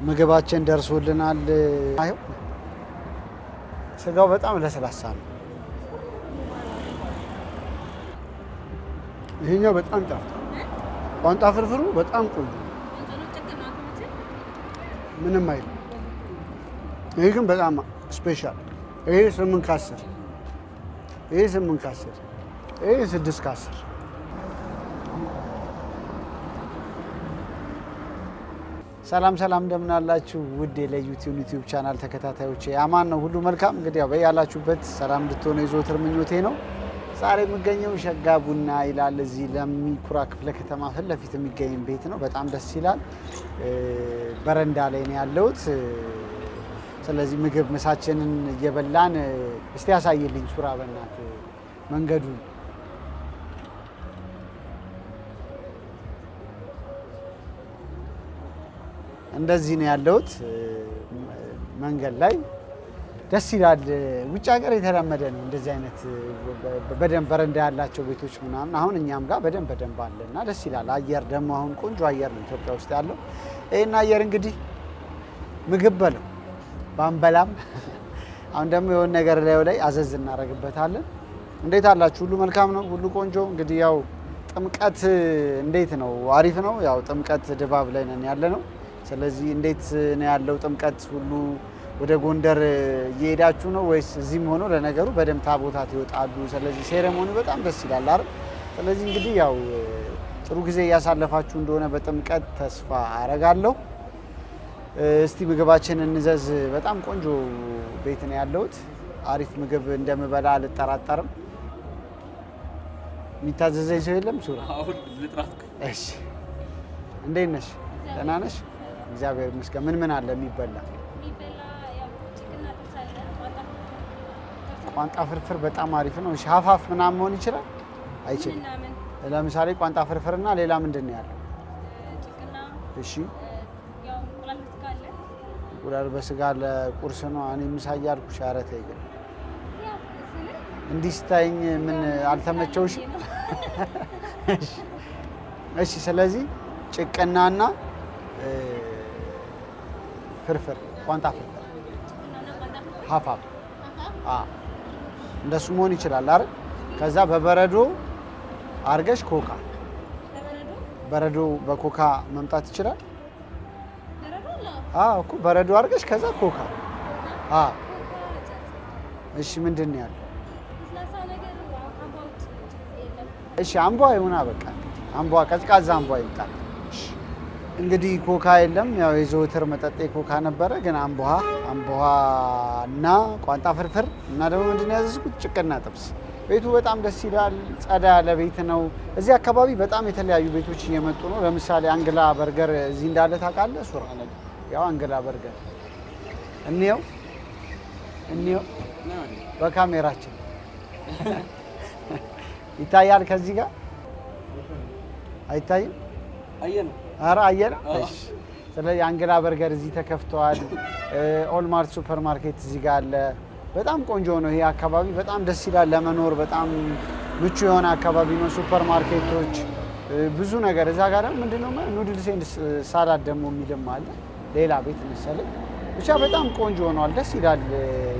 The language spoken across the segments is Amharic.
ምግባችን ደርሶልናል። አዩ ስጋው በጣም ለስላሳ ነው። ይሄኛው በጣም ጣፍጥ ቋንጣ ፍርፍሩ በጣም ቆንጆ ምንም አይልም። ይሄ ግን በጣም ስፔሻል። ይሄ 8 ከ10 ይሄ 8 ከ10 ይሄ 6 ከ10። ሰላም ሰላም፣ እንደምን አላችሁ ውድ ለዩቲዩብ ቻናል ተከታታዮች፣ አማን ነው ሁሉ መልካም። እንግዲህ ያው በያላችሁበት ሰላም እንድትሆኑ የዘወትር ምኞቴ ነው። ዛሬ የምገኘው ሸጋ ቡና ይላል እዚህ ለሚኩራ ክፍለ ከተማ ፊት ለፊት የሚገኝ ቤት ነው። በጣም ደስ ይላል። በረንዳ ላይ ነው ያለሁት። ስለዚህ ምግብ ምሳችንን እየበላን እስቲ ያሳይልኝ ሱራ በእናት መንገዱን። እንደዚህ ነው ያለሁት መንገድ ላይ ደስ ይላል። ውጭ ሀገር የተለመደ ነው እንደዚህ አይነት በደንብ በረንዳ ያላቸው ቤቶች ምናምን። አሁን እኛም ጋር በደንብ አለና ደስ ይላል። አየር ደግሞ አሁን ቆንጆ አየር ነው ኢትዮጵያ ውስጥ ያለው። ይሄን አየር እንግዲህ ምግብ በለው ባንበላም አሁን ደግሞ የሆነ ነገር ላይ አዘዝ እናደርግበታለን። እንዴት አላችሁ? ሁሉ መልካም ነው? ሁሉ ቆንጆ? እንግዲህ ያው ጥምቀት እንዴት ነው? አሪፍ ነው። ያው ጥምቀት ድባብ ላይ ነን ያለ ነው። ስለዚህ እንዴት ነው ያለው ጥምቀት? ሁሉ ወደ ጎንደር እየሄዳችሁ ነው ወይስ እዚህም ሆኖ? ለነገሩ በደንብ ታቦታት ይወጣሉ። ስለዚህ ሴሬሞኒ በጣም ደስ ይላል አይደል? ስለዚህ እንግዲህ ያው ጥሩ ጊዜ እያሳለፋችሁ እንደሆነ በጥምቀት ተስፋ አረጋለሁ። እስቲ ምግባችንን እንዘዝ። በጣም ቆንጆ ቤት ነው ያለሁት። አሪፍ ምግብ እንደምበላ አልጠራጠርም። የሚታዘዘኝ ሰው የለም? ሱራ እሺ፣ እንዴት ነሽ? ደህና ነሽ? እግዚአብሔር ይመስገን። ምን አለ የሚበላ? ቋንጣ ፍርፍር በጣም አሪፍ ነው። እሺ፣ ሀፋፍ ምናምን መሆን ይችላል? አይችልም። ለምሳሌ ቋንጣ ፍርፍርና ሌላ ምንድን ነው ያለው? እሺ፣ እንቁላል በስጋ ለቁርስ ነው። እኔ ምሳ እያልኩሽ። ኧረ ተይ ግን እንዲህ ስታይኝ ምን አልተመቸውሽ? እሺ፣ ስለዚህ ጭቅናና ፍርፍር ቋንጣ ፍርፍር ሀፋፍ እንደሱ መሆን ይችላል አይደል? ከዛ በበረዶ አርገሽ ኮካ በረዶ በኮካ መምጣት ይችላል። እኮ በረዶ አርገሽ ከዛ ኮካ። እሺ፣ ምንድን ነው ያለው? እሺ፣ አምቧ ይሁና በቃ። አምቧ ቀዝቃዛ አምቧ ይምጣል። እንግዲህ ኮካ የለም። ያው የዘወትር መጠጤ ኮካ ነበረ፣ ግን አምቧ እና ቋንጣ ፍርፍር እና ደግሞ ምንድን ነው ያዘዝኩት? ጭቅና ጥብስ። ቤቱ በጣም ደስ ይላል። ጸዳ ያለ ቤት ነው። እዚህ አካባቢ በጣም የተለያዩ ቤቶች እየመጡ ነው። ለምሳሌ አንግላ በርገር እዚህ እንዳለ ታውቃለህ ሱራ? ያው አንግላ በርገር እንየው በካሜራችን ይታያል። ከዚህ ጋር አይታይም? አየነው። ኧረ አየነው። እሺ፣ ስለዚህ አንግላ በርገር እዚህ ተከፍተዋል። ኦልማርት ሱፐር ማርኬት እዚህ ጋር አለ። በጣም ቆንጆ ነው ይሄ አካባቢ። በጣም ደስ ይላል ለመኖር። በጣም ምቹ የሆነ አካባቢ ነው። ሱፐር ማርኬቶች ብዙ ነገር። እዛ ጋር ደግሞ ምንድነው ኑድልስ ኤንድ ሳላድ ደግሞ የሚልም አለ። ሌላ ቤት መሰለኝ። ብቻ በጣም ቆንጆ ሆኗል። ደስ ይላል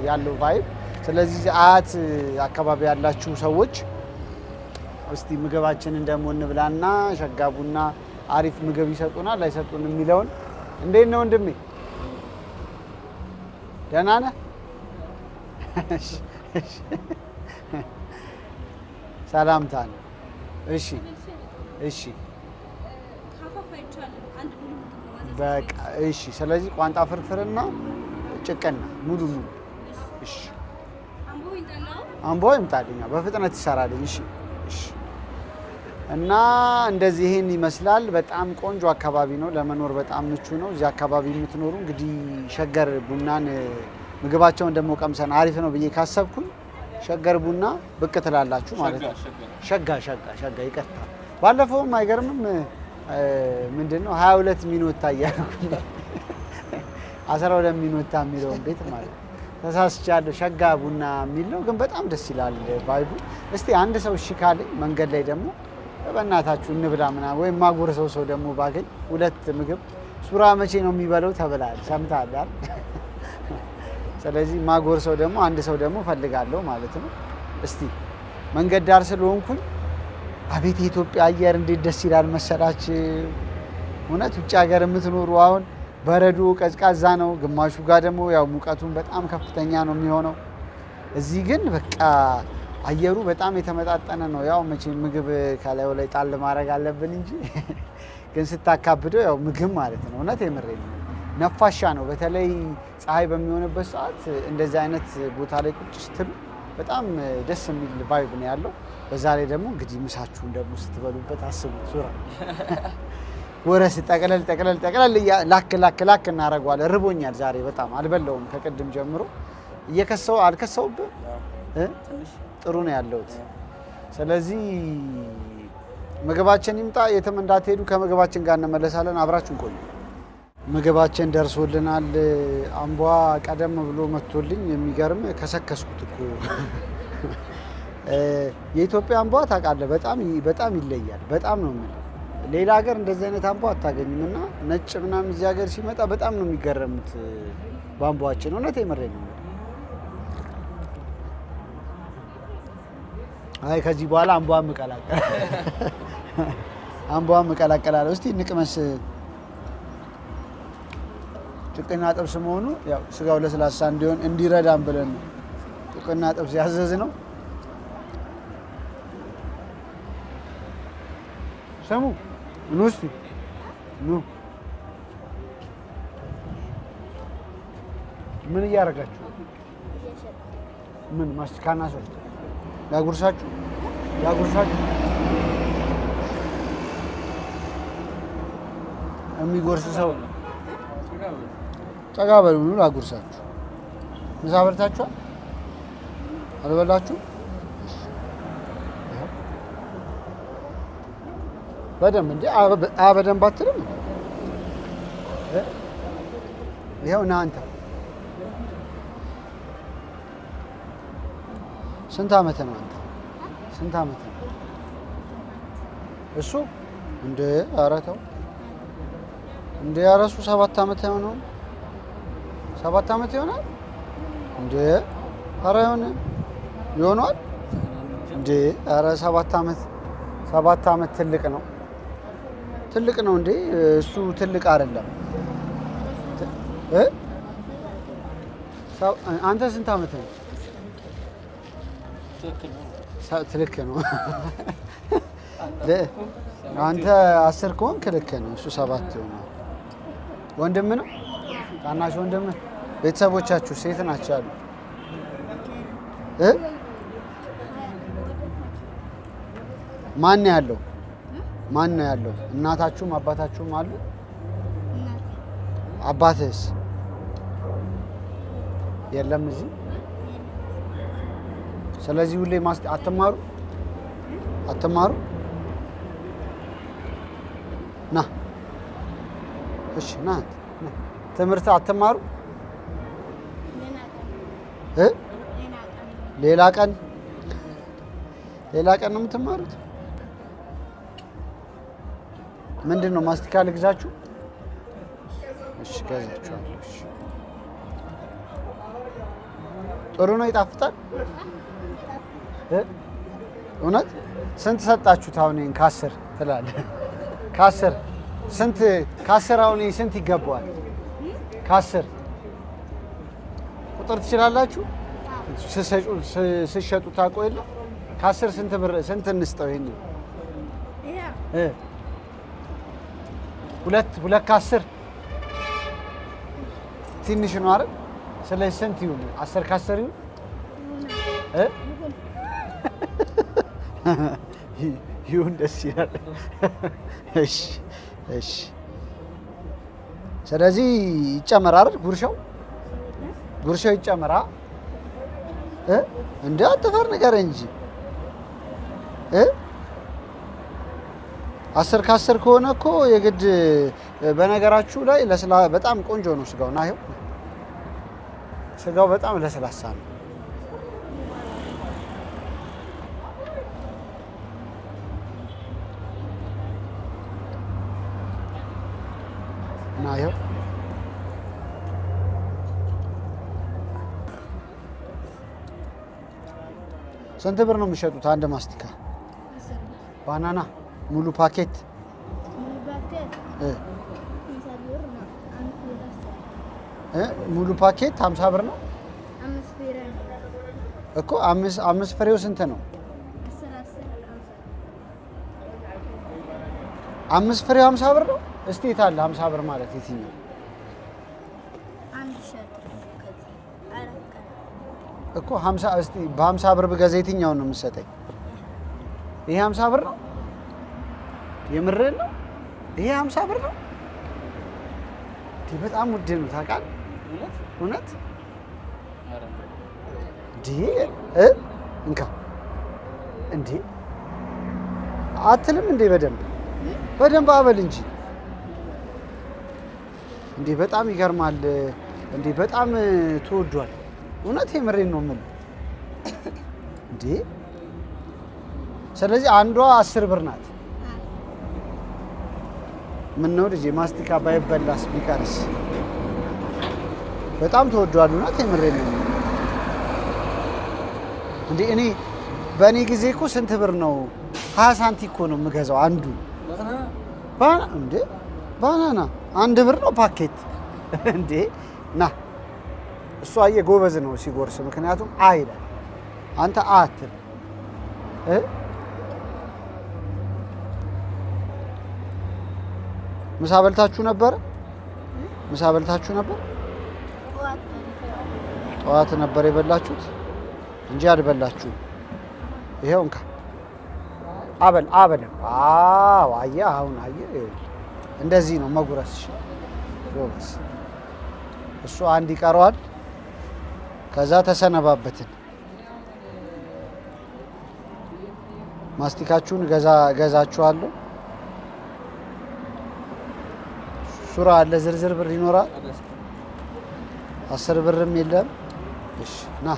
ያለው ቫይብ። ስለዚህ አያት አካባቢ ያላችሁ ሰዎች እስቲ ምግባችንን ደግሞ እንብላና ሸጋ ቡና አሪፍ ምግብ ይሰጡናል አይሰጡን የሚለውን። እንዴት ነው ወንድሜ? ደህና ነህ? ሰላምታ ነው። እሺ በቃ እሺ። ስለዚህ ቋንጣ ፍርፍርና ጭቅና ሙሉ። እሺ፣ አምቦ ይምጣልኝ በፍጥነት ይሰራልኝ። እሺ። እና እንደዚህ ይሄን ይመስላል። በጣም ቆንጆ አካባቢ ነው ለመኖር፣ በጣም ምቹ ነው። እዚህ አካባቢ የምትኖሩ እንግዲህ ሸገር ቡናን ምግባቸውን ደግሞ ቀምሰን አሪፍ ነው ብዬ ካሰብኩኝ ሸገር ቡና ብቅ ትላላችሁ ማለት ነው። ሸጋ ይቀርታ። ባለፈውም አይገርምም ምንድነው 22 ሚኖታ እያልኩኝ 12 ሚኖታ የሚለውን ቤት ማለት ተሳስቻለሁ። ሸጋ ቡና የሚል ነው ግን በጣም ደስ ይላል ቫይቡ። እስቲ አንድ ሰው እሺ ካለኝ መንገድ ላይ ደግሞ በእናታችሁ እንብላ ምናምን ወይም ማጎረሰው ሰው ደግሞ ባገኝ ሁለት ምግብ ሱራ መቼ ነው የሚበለው ተብላል፣ ሰምተሃል አይደል? ስለዚህ ማጎርሰው ደግሞ አንድ ሰው ደግሞ ፈልጋለሁ ማለት ነው። እስቲ መንገድ ዳር ስለሆንኩኝ አቤት የኢትዮጵያ አየር እንዴት ደስ ይላል መሰላች። እውነት ውጭ ሀገር የምትኖሩ አሁን በረዶ ቀዝቃዛ ነው፣ ግማሹ ጋር ደግሞ ያው ሙቀቱን በጣም ከፍተኛ ነው የሚሆነው። እዚህ ግን በቃ አየሩ በጣም የተመጣጠነ ነው። ያው መቼም ምግብ ከላዩ ላይ ጣል ማድረግ አለብን እንጂ ግን ስታካብደው ያው ምግብ ማለት ነው። እውነት የምሬን ነው። ነፋሻ ነው። በተለይ ፀሐይ በሚሆንበት ሰዓት እንደዚህ አይነት ቦታ ላይ ቁጭ ስትሉ በጣም ደስ የሚል ቫይብ ነው ያለው። በዛ ላይ ደግሞ እንግዲህ ምሳችሁን ደግሞ ስትበሉበት አስቡት። ሱራ ወረስ ጠቅለል ጠቅለል ጠቅለል ላክ እናደርገዋለን። ርቦኛል ዛሬ በጣም አልበላውም ከቅድም ጀምሮ። እየከሰው አልከሰውብህ ጥሩ ነው ያለሁት። ስለዚህ ምግባችን ይምጣ፣ የትም እንዳትሄዱ። ከምግባችን ጋር እንመለሳለን። አብራችሁን ቆዩ። ምግባችን ደርሶልናል። አምቧ ቀደም ብሎ መጥቶልኝ የሚገርም ከሰከስኩት እኮ የኢትዮጵያ አምቧ ታውቃለህ፣ በጣም ይለያል። በጣም ነው የምልህ። ሌላ ሀገር እንደዚህ አይነት አምቧ አታገኝም። እና ነጭ ምናምን እዚህ ሀገር ሲመጣ በጣም ነው የሚገረሙት በአምቧችን። እውነት የምሬን ነው። አይ ከዚህ በኋላ አምቧም እቀላቀላለሁ። እስቲ እንቅመስ። ጭቅና ጥብስ መሆኑ ያው ስጋው ለስላሳ እንዲሆን እንዲረዳን ብለን ነው ጭቅና ጥብስ ያዘዝ ነው። ሰሙ ኑ እስቲ ኑ። ምን እያደረጋችሁ? ምን ማስቲካና ሶፍት ያጉርሳችሁ? የሚጎርስ ሰው ጠጋ በሉ ነው። ላጉርሳችሁ። ምሳ በልታችኋል? አልበላችሁ? በደንብ እንዴ በደንብ አትልም? ይኸው ና አንተ። ስንት ዓመት ነው አንተ? ስንት ዓመት ነው እሱ? እንደ ኧረ ተው እንደ ያረሱ 7 ዓመት ነው። 7 ዓመት ይሆናል እንደ ኧረ ይሆናል እንደ ኧረ 7 ዓመት ትልቅ ነው እንዴ? እሱ ትልቅ አይደለም። አንተ ስንት ዓመት ነው? ትልቅ ነው። አንተ 10 ከሆንክ ልክ ነው። እሱ 7 ይሆናል። ወንድም ነው? ታናሽ ወንድም? ቤተሰቦቻችሁ ሴት ናቸው ያሉ? ማን ነው ያለው? እናታችሁም አባታችሁም አሉ? አባትህስ የለም እዚህ? ስለዚህ ሁሌ አትማሩ? ና እሺ፣ ና ትምህርት አትማሩ? ሌላ ቀን ነው የምትማሩት? ምንድን ነው ማስቲካ ልግዛችሁ? እሺ ገዛችኋለሁ። እሺ ጥሩ ነው፣ ይጣፍጣል። እውነት ስንት ሰጣችሁት? አሁን ይሄን ከ10 ትላለህ? ከ10 ስንት? ከ10 አሁን ይሄ ስንት ይገባዋል? ከ10 ቁጥር ትችላላችሁ? ስሸጡ ታውቁ የለ? ከ10 ስንት ብር ስንት እንስጠው? ይሄን ሁለት ከ10 ትንሽ ነው አይደል? ስለዚህ ስንት ይሁን? 10 ከ10 ይሁን? ይሁን፣ ደስ ይላል። እሺ። ስለዚህ ይጨመራል አይደል? ጉርሻው ይጨመራ እንደ አትፈር ነገር እንጂ 10 ከ10 ከሆነ እኮ የግድ። በነገራችሁ ላይ በጣም ቆንጆ ነው ስጋው። ና ይኸው ስጋው በጣም ለስላሳ ነው። እና ይኸው ስንት ብር ነው የሚሸጡት? አንድ ማስቲካ ባናና ሙሉ ፓኬት ሙሉ ፓኬት 50 ብር ነው እኮ። አምስት ፍሬው ስንት ነው? 5 ፍሬው 50 ብር ነው። እስቲ የት አለ 50 ብር ማለት የትኛው እኮ 50? እስቲ በ50 ብር ብገዛ የትኛውን ነው የምትሰጠኝ? ይሄ 50 ብር ነው? የምርህን ነው? ይሄ 50 ብር ነው? በጣም ውድ ነው ታውቃለህ። እውነት እንካ እንዴ አትልም እንዴ? በደንብ አበል እንጂ እንዴ! በጣም ይገርማል እንዴ! በጣም ተወዷል። እውነት የምሬን ነው የምልህ እንዴ። ስለዚህ አንዷ 10 ብር ናት። ምን ነው ልጄ ማስቲካ ባይበላስ ቢቀርስ? በጣም ተወዷል። እውነት የምሬን ነው እንዴ። እኔ በእኔ ጊዜ እኮ ስንት ብር ነው? 20 ሳንቲ እኮ ነው የምገዛው አንዱ እንዴ። ባናና 1 ብር ነው ፓኬት እንዴ። ና እሱ አየህ ጎበዝ ነው ሲጎርስ። ምክንያቱም አይላል አንተ አትል ምሳ በልታችሁ ነበር? ምሳ በልታችሁ ነበር? ጠዋት ነበር የበላችሁት እንጂ አልበላችሁም። ይሄው እንካ አበል። አዎ አየህ፣ አሁን አየህ፣ እንደዚህ ነው መጉረስ። ጎበዝ። እሱ አንድ ይቀረዋል። ከዛ ተሰነባበትን። ማስቲካችሁን ገዛችኋለሁ። ሱራ አለ፣ ዝርዝር ብር ይኖራል። 10 ብርም የለም። እሺ ና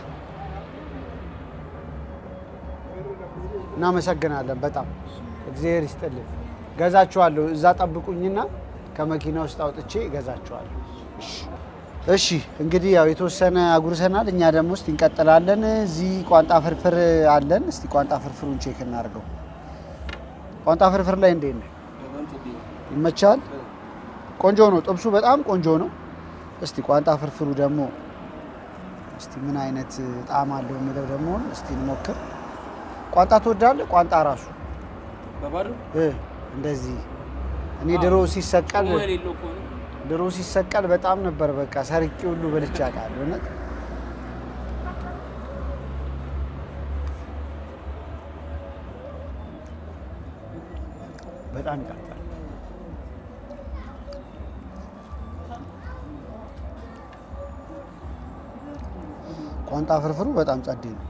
እናመሰግናለን በጣም እግዚአብሔር ይስጥልን። ገዛችኋለሁ። እዛ ጠብቁኝና ከመኪና ውስጥ አውጥቼ ገዛችኋለሁ። እሺ እንግዲህ ያው የተወሰነ አጉርሰናል። እኛ ደግሞ እስቲ እንቀጥላለን። እዚህ ቋንጣ ፍርፍር አለን። እስቲ ቋንጣ ፍርፍሩን ቼክ እናድርገው። ቋንጣ ፍርፍር ላይ እንዴት ነው? ይመቻል? ቆንጆ ነው። ጥብሱ በጣም ቆንጆ ነው። እስቲ ቋንጣ ፍርፍሩ ደግሞ እስቲ ምን አይነት ጣዕም አለው የሚለው ደግሞ እስቲ እንሞክር። ቋንጣ ትወዳለህ? ቋንጣ ራሱ በባዶ እንደዚህ እኔ ድሮ ሲሰቀል በጣም ነበር በቃ ሰርቄ ሁሉ በልቼ አውቃለሁ። እውነት በጣም ይጣፍጣል። ቋንጣ ፍርፍሩ በጣም ጸዴ ነው።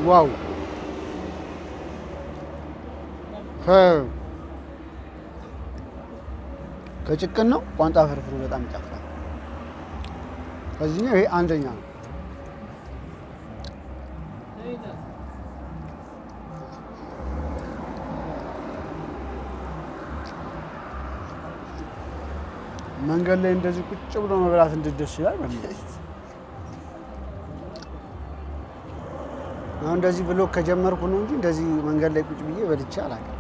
ዋው ከጭቅን ነው። ቋንጣ ፍርፍሩ በጣም ይጣፍጣል። ከዚህኛው ይሄ አንደኛ ነው። መንገድ ላይ እንደዚህ ቁጭ ብሎ መብላት እንድደስ ይላል። አሁን እንደዚህ ብሎ ከጀመርኩ ነው እንጂ እንደዚህ መንገድ ላይ ቁጭ ብዬ በልቼ አላውቅም።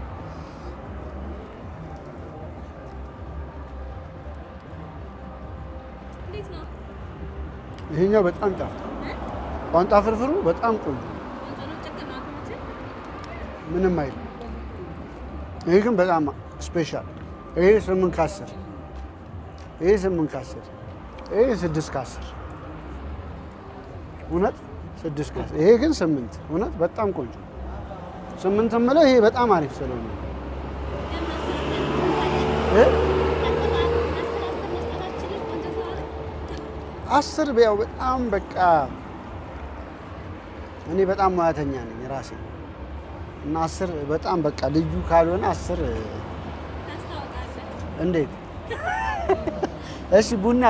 ይሄኛው በጣም ጣፍጣል። ቋንጣ ፍርፍሩ በጣም ቆንጆ ምንም አይልም። ይሄ ግን በጣም ስፔሻል። ይሄ 8 ከ10 ይሄ 8 ከ10 ይሄ 6 ከ10 እውነት 6 ከ10 ይሄ ግን 8 እውነት በጣም ቆንጆ 8 የምለው ይሄ በጣም አሪፍ ስለሆነ አስር ቢያው በጣም በቃ እኔ በጣም ሙያተኛ ነኝ ራሴ እና 10 በጣም በቃ ልዩ ካልሆነ 10 እንዴት እሺ ቡና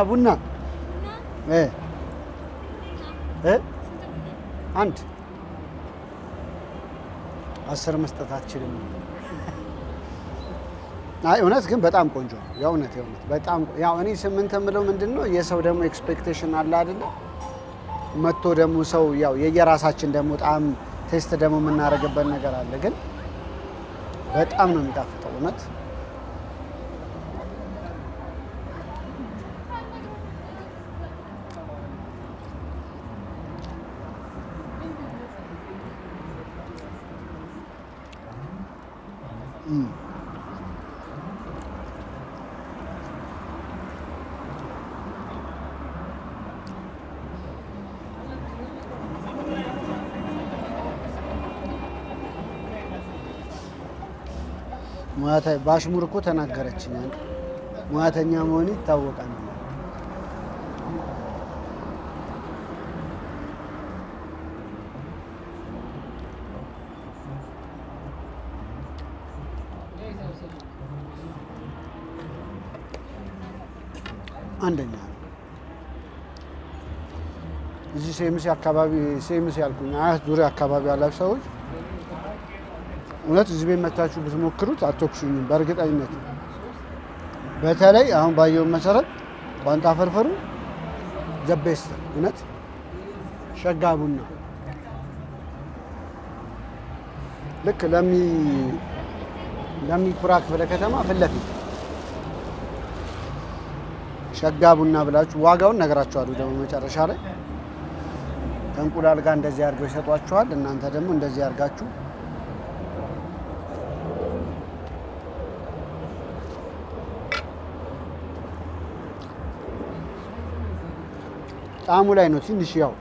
አንድ 10 መስጠት አትችልም። አይ እውነት ግን በጣም ቆንጆ ነው። የእውነት በጣም ያው እኔ 8 የምለው ምንድነው የሰው ደግሞ ኤክስፔክቴሽን አለ አይደለ? መጥቶ ደግሞ ሰው ያው የየራሳችን ደግሞ ጣም ቴስት ደግሞ የምናደርግበት ነገር አለ። ግን በጣም ነው የሚጣፍጠው እውነት። ሙያተኛ ባሽሙር እኮ ተናገረችኝ። ሙያተኛ መሆን ይታወቃል። አንደኛ እዚህ ሴምሲ አካባቢ ሴምሲ ያልኩኝ አያት ዙሪያ አካባቢ ያላችሁ ሰዎች እውነት እዚህ ቤት መታችሁ ብትሞክሩት አትወቅሱኝም በእርግጠኝነት። በተለይ አሁን ባየው መሰረት ቋንጣ ፍርፍሩ ዘቤስ እውነት ሸጋ ቡና ልክ ለሚ ኩራ ክፍለ ከተማ ፊት ለፊት ሸጋ ቡና ብላችሁ ዋጋውን ነገራችኋለሁ። ደግሞ መጨረሻ ላይ ከእንቁላል ጋር እንደዚህ አድርገው ይሰጧችኋል። እናንተ ደግሞ እንደዚህ አድርጋችሁ ጣዕሙ ላይ ነው ትንሽ ያው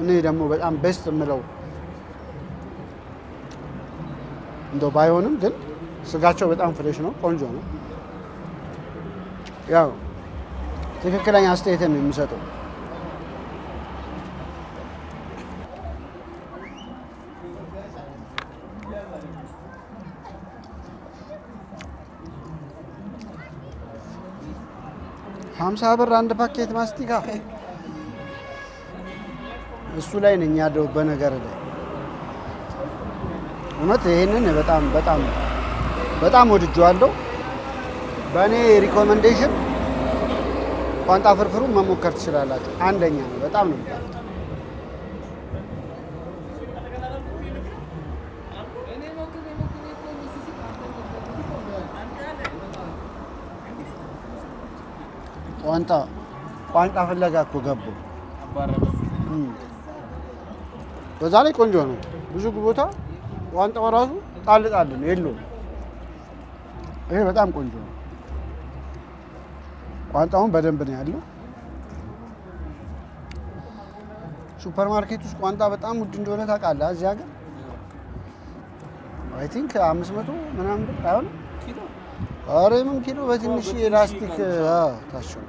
እኔ ደግሞ በጣም ቤስት የምለው እንደው ባይሆንም ግን ስጋቸው በጣም ፍሬሽ ነው፣ ቆንጆ ነው። ያው ትክክለኛ አስተያየትን ነው የሚሰጠው። ሀምሳ ብር አንድ ፓኬት ማስቲካ እሱ ላይ ነኝ ያለው በነገር ላይ እውነት ይሄንን በጣም ወድጄዋለሁ። በእኔ ሪኮመንዴሽን ቋንጣ ፍርፍሩን መሞከር ትችላላችሁ። አንደኛ ነው፣ በጣም ነው የሚጣፍጠው። ቋንጣ ፍለጋ እኮ ገቡ። በዛ ላይ ቆንጆ ነው። ብዙ ቦታ ቋንጣው ራሱ ጣል ነው የለውም። ይሄ በጣም ቆንጆ ነው። ቋንጣውን በደንብ ነው ያለው። ሱፐር ማርኬት ውስጥ ቋንጣ በጣም ውድ እንደሆነ ታውቃለህ? እዚህ ሀገር አይ ቲንክ 500 ምናምን ብር አይሆንም ኪሎ። ኧረ ምን ኪሎ በትንሽ የላስቲክ ታሽጉ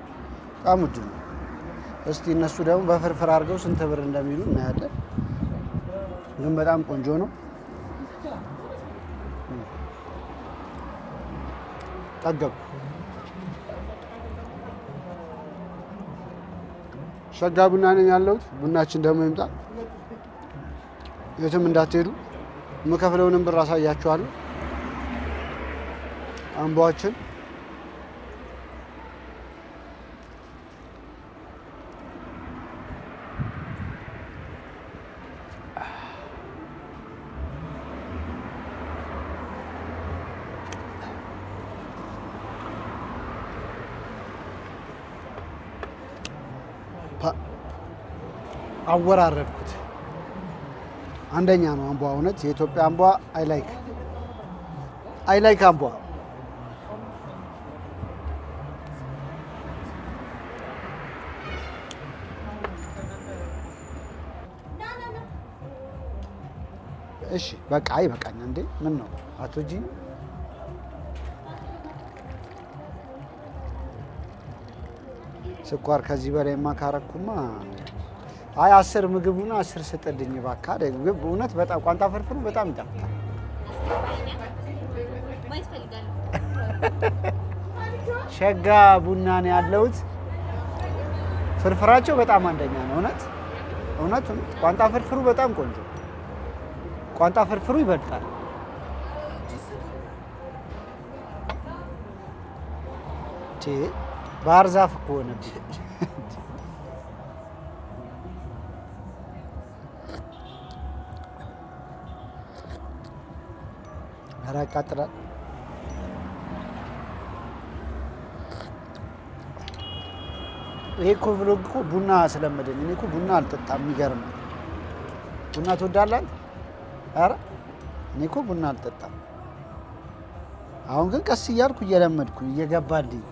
በጣም ውድ ነው። እስቲ እነሱ ደግሞ በፍርፍር አድርገው ስንት ብር እንደሚሉ እናያለን። ግን በጣም ቆንጆ ነው። ጠገብ ሸጋ ቡና ነኝ ያለሁት። ቡናችን ደግሞ ይምጣ። የትም እንዳትሄዱ። የምከፍለውንም ብር አሳያችኋለሁ። አምባዎችን አወራረድኩት። አንደኛ ነው አምቧ። እውነት የኢትዮጵያ አምቧ አይ ላይክ አምቧ። እሺ በቃ አይበቃኝ እንዴ? ምን ነው አቶ ጂ ስኳር ከዚህ በላይማ ካረኩማ አይ 10 ምግቡና 10 ስጥልኝ እባክህ። እውነት በጣም ቋንጣ ፍርፍሩ በጣም ይጣፍጣል። ሸጋ ቡና ነው ያለሁት። ፍርፍራቸው በጣም አንደኛ ነው። እውነት ቋንጣ ፍርፍሩ በጣም ቆንጆ። ቋንጣ ፍርፍሩ ይበልጣል። ባህር ዛፍ እኮ ሆነብኝ። ኧረ ያቃጥላል። ይሄ እኮ ብሎግ እኮ ቡና ስለመደኝ። እኔ እኮ ቡና አልጠጣም። የሚገርም ቡና ትወዳለህ? ኧረ እኔ እኮ ቡና አልጠጣም። አሁን ግን ቀስ እያልኩ እየለመድኩ እየገባልኝ።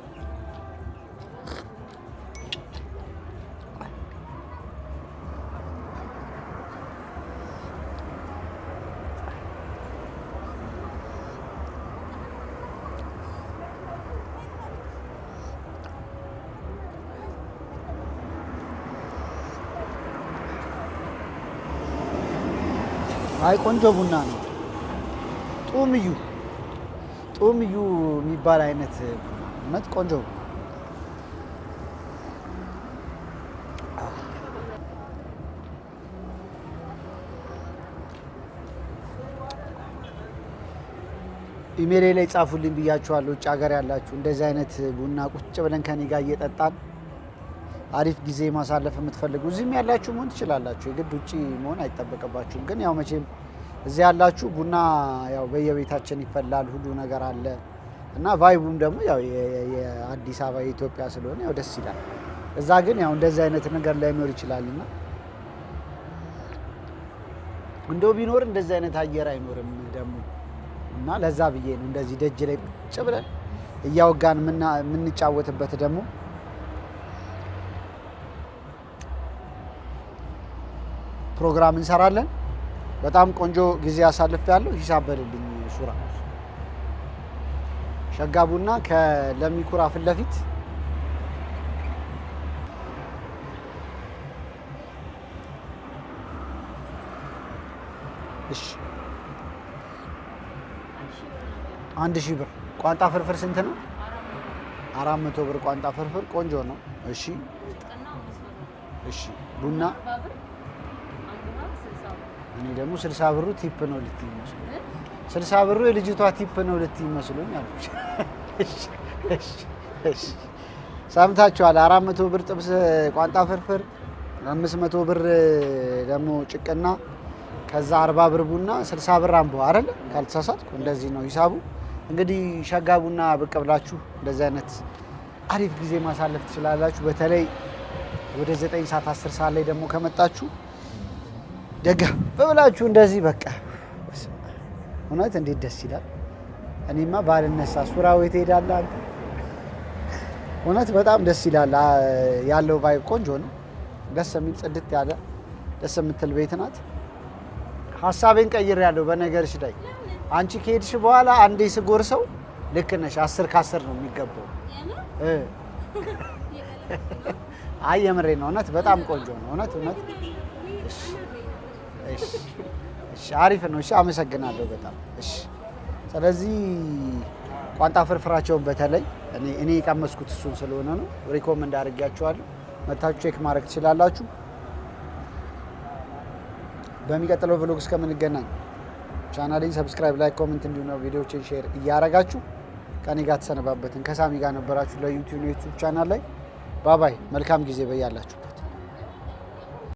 አይ ቆንጆ ቡና ነው። ጡምዩ የሚባል አይነት እውነት ቆንጆ። ኢሜይሌ ላይ ጻፉልኝ ብያችኋለሁ። ውጭ ሀገር ያላችሁ እንደዚህ አይነት ቡና ቁጭ ብለን ከኔ ጋር እየጠጣን አሪፍ ጊዜ ማሳለፍ የምትፈልጉ እዚህም ያላችሁ መሆን ትችላላችሁ። የግድ ውጭ መሆን አይጠበቅባችሁም። ግን ያው መቼም እዚህ ያላችሁ ቡና ያው በየቤታችን ይፈላል፣ ሁሉ ነገር አለ እና ቫይቡም ደግሞ ያው የአዲስ አበባ የኢትዮጵያ ስለሆነ ያው ደስ ይላል። እዛ ግን ያው እንደዚህ አይነት ነገር ላይኖር ይችላልና እንደው ቢኖር እንደዚህ አይነት አየር አይኖርም ደግሞ እና ለዛ ብዬ ነው እንደዚህ ደጅ ላይ ቁጭ ብለን እያወጋን የምንጫወትበት ደግሞ ፕሮግራም እንሰራለን። በጣም ቆንጆ ጊዜ አሳልፌያለሁ። ሂሳብ በልልኝ ሱራ። ሸጋ ቡና ከለሚኩራ ፊት ለፊት እሺ 1000 ብር። ቋንጣ ፍርፍር ስንት ነው? 400 ብር ቋንጣ ፍርፍር ቆንጆ ነው። እሺ ቡና እኔ ደግሞ 60 ብሩ ቲፕ ነው ልትይ መስሎኝ 60 ብሩ የልጅቷ ቲፕ ነው ልትይ መስሎኝ አልኩሽ። እሺ ሰምታችኋል። 400 ብር ጥብስ ቋንጣ ፍርፍር፣ 500 ብር ደግሞ ጭቅና፣ ከዛ 40 ብር ቡና፣ 60 ብር አምቦ አይደል? ካልተሳሳትኩ እንደዚህ ነው ሂሳቡ። እንግዲህ ሸጋ ቡና ብቅ ብላችሁ እንደዚህ አይነት አሪፍ ጊዜ ማሳለፍ ትችላላችሁ። በተለይ ወደ 9 ሰዓት 10 ሰዓት ላይ ደግሞ ከመጣችሁ ደጋ በብላችሁ እንደዚህ በቃ እውነት እንዴት ደስ ይላል። እኔማ ባልነሳ ሱራው ትሄዳለህ አንተ። እውነት በጣም ደስ ይላል። ያለው ቫይብ ቆንጆ ነው። ደስ የሚል ጽድት ያለ ደስ የምትል ቤት ናት። ሀሳቤን ቀይሬያለሁ በነገርሽ ላይ። አንቺ ከሄድሽ በኋላ አንዴ ስጎርሰው ልክ ነሽ 10 ከ10 ነው የሚገባው። አይ የምሬ ነው። እውነት በጣም ቆንጆ ነው። እውነት እሺ አሪፍ ነው። እሺ አመሰግናለሁ በጣም እሺ። ስለዚህ ቋንጣ ፍርፍራቸውን በተለይ እኔ የቀመስኩት እሱን ስለሆነ ነው ሪኮመንድ አድርጌያችኋለሁ። መታችሁ ቼክ ማድረግ ትችላላችሁ። በሚቀጥለው ቭሎግ እስከምንገናኝ ቻናሌን ሰብስክራይብ፣ ላይክ፣ ኮሜንት እንዲሁ ነው ቪዲዮዎችን ሼር እያረጋችሁ ከኔ ጋር ተሰነባበትን። ከሳሚ ጋር ነበራችሁ ለዩቲዩብ ቻናል ላይ። ባባይ መልካም ጊዜ በያላችሁ።